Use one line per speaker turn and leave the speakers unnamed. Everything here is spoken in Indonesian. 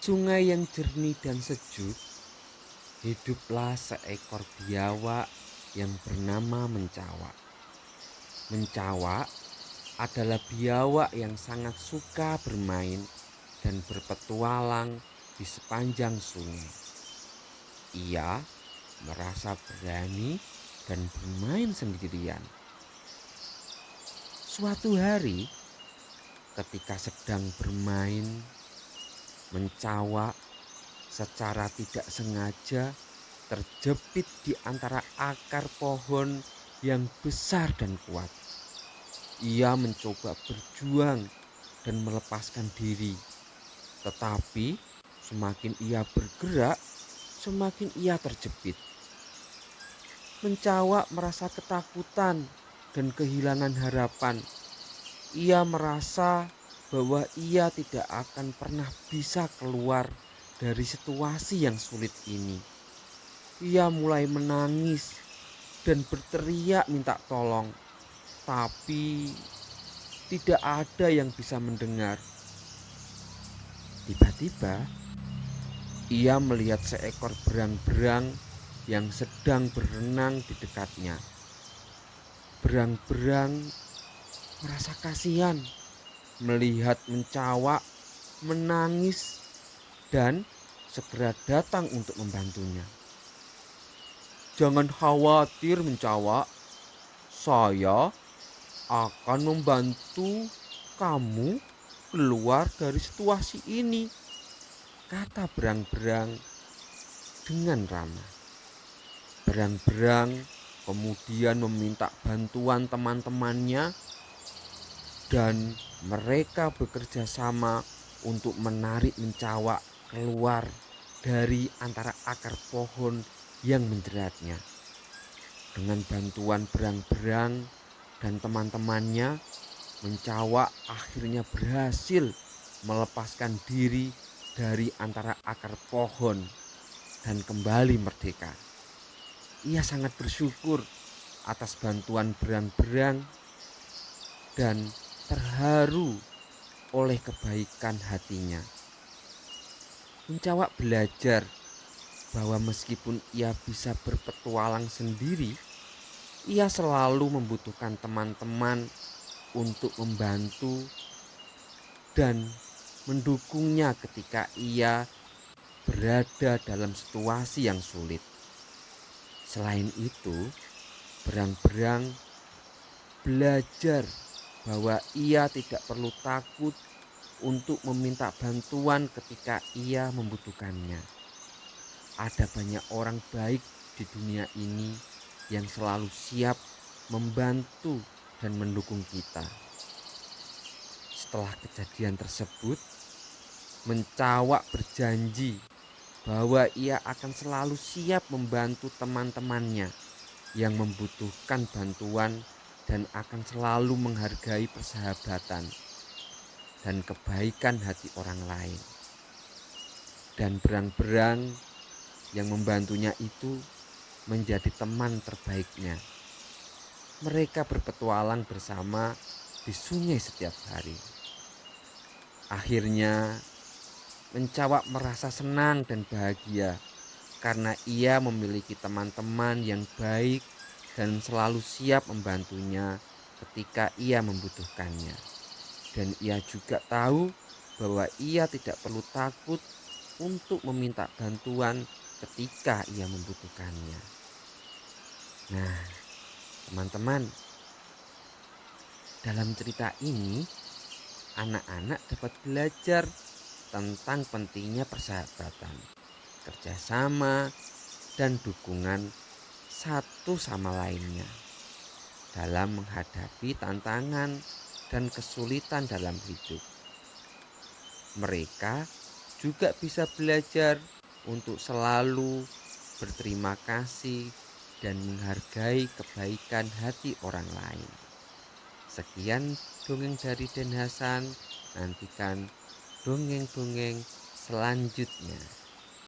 Sungai yang jernih dan sejuk, hiduplah seekor biawak yang bernama Mencawak. Mencawak adalah biawak yang sangat suka bermain dan berpetualang di sepanjang sungai. Ia merasa berani dan bermain sendirian. Suatu hari, ketika sedang bermain, Mencawak secara tidak sengaja terjepit di antara akar pohon yang besar dan kuat. Ia mencoba berjuang dan melepaskan diri, tetapi semakin ia bergerak, semakin ia terjepit. Mencawak merasa ketakutan dan kehilangan harapan. Ia merasa bahwa ia tidak akan pernah bisa keluar dari situasi yang sulit ini. Ia mulai menangis dan berteriak minta tolong, tapi tidak ada yang bisa mendengar. Tiba-tiba, ia melihat seekor berang-berang yang sedang berenang di dekatnya. Berang-berang merasa kasihan melihat Mencawak menangis dan segera datang untuk membantunya. "Jangan khawatir, Mencawak. Saya akan membantu kamu keluar dari situasi ini," kata berang-berang dengan ramah. Berang-berang kemudian meminta bantuan teman-temannya dan mereka bekerja sama untuk menarik Mencawak keluar dari antara akar pohon yang menjeratnya. Dengan bantuan berang-berang dan teman-temannya, Mencawak akhirnya berhasil melepaskan diri dari antara akar pohon dan kembali merdeka. Ia sangat bersyukur atas bantuan berang-berang dan terharu oleh kebaikan hatinya. Mencawak belajar bahwa meskipun ia bisa berpetualang sendiri, ia selalu membutuhkan teman-teman untuk membantu dan mendukungnya ketika ia berada dalam situasi yang sulit. Selain itu, berang-berang belajar bahwa ia tidak perlu takut untuk meminta bantuan ketika ia membutuhkannya. Ada banyak orang baik di dunia ini yang selalu siap membantu dan mendukung kita. Setelah kejadian tersebut, Mencawak berjanji bahwa ia akan selalu siap membantu teman-temannya yang membutuhkan bantuan dan akan selalu menghargai persahabatan dan kebaikan hati orang lain. Dan berang-berang yang membantunya itu menjadi teman terbaiknya. Mereka berpetualang bersama di sungai setiap hari. Akhirnya, Mencawak merasa senang dan bahagia karena ia memiliki teman-teman yang baik dan selalu siap membantunya ketika ia membutuhkannya. Dan ia juga tahu bahwa ia tidak perlu takut untuk meminta bantuan ketika ia membutuhkannya. Nah, teman-teman, dalam cerita ini anak-anak dapat belajar tentang pentingnya persahabatan, kerjasama, dan dukungan satu sama lainnya dalam menghadapi tantangan dan kesulitan dalam hidup. Mereka juga bisa belajar untuk selalu berterima kasih dan menghargai kebaikan hati orang lain. Sekian dongeng dari Den Hasan, nantikan dongeng-dongeng selanjutnya.